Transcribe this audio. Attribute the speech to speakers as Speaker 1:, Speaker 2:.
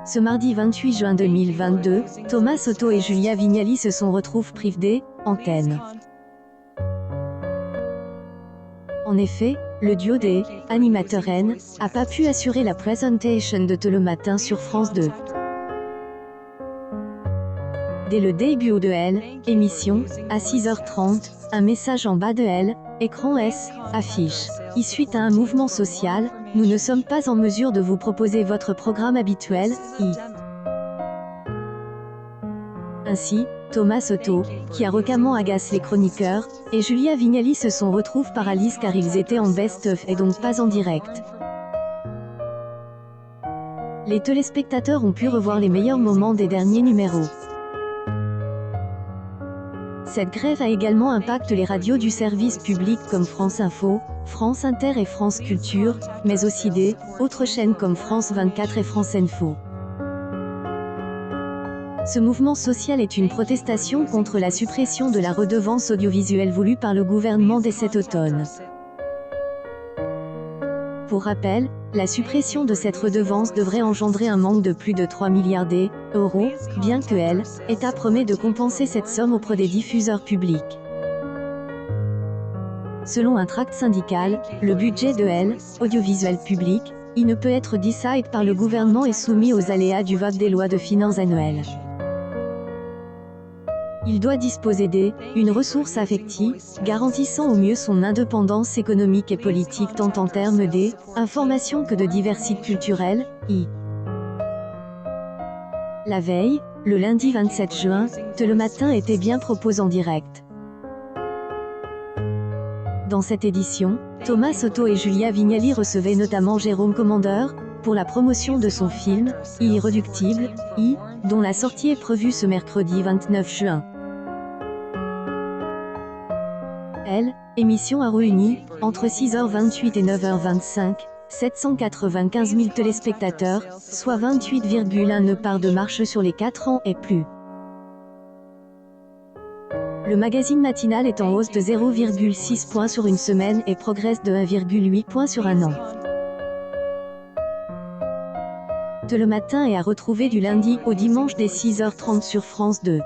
Speaker 1: Ce mardi 28 juin 2022, Thomas Soto et Julia Vignali se sont retrouvés privés d'antenne. En effet, le duo des animateurs N a pas pu assurer la présentation de le matin sur France 2. Dès le début de l'émission, à 6h30, un message en bas de l'écran affiche. Suite à un mouvement social, nous ne sommes pas en mesure de vous proposer votre programme habituel. Ainsi, Thomas Soto, qui a récemment agacé les chroniqueurs, et Julia Vignali se sont retrouvés paralysés car ils étaient en best-of et donc pas en direct. Les téléspectateurs ont pu revoir les meilleurs moments des derniers numéros. Cette grève a également impacté les radios du service public comme France Info, France Inter et France Culture, mais aussi des autres chaînes comme France 24 et France Info. Ce mouvement social est une protestation contre la suppression de la redevance audiovisuelle voulue par le gouvernement dès cet automne. Pour rappel, la suppression de cette redevance devrait engendrer un manque de plus de 3 milliards d'euros, bien que l'État promet de compenser cette somme auprès des diffuseurs publics. Selon un tract syndical, le budget de l'audiovisuel public, il ne peut être décidé par le gouvernement et soumis aux aléas du vote des lois de finances annuelles. Il doit disposer d'une ressource affective, garantissant au mieux son indépendance économique et politique tant en termes d'information que de diversité culturelle. La veille, le lundi 27 juin, le matin était bien proposé en direct. Dans cette édition, Thomas Soto et Julia Vignali recevaient notamment Jérôme Commandeur, pour la promotion de son film, Irréductible, dont la sortie est prévue ce mercredi 29 juin. L'émission a réuni, entre 6h28 et 9h25, 795 000 téléspectateurs, soit 28,1 parts de marche sur les 4 ans et plus. Le magazine matinal est en hausse de 0,6 points sur une semaine et progresse de 1,8 points sur un an. Le matin est à retrouver du lundi au dimanche dès 6h30 sur France 2.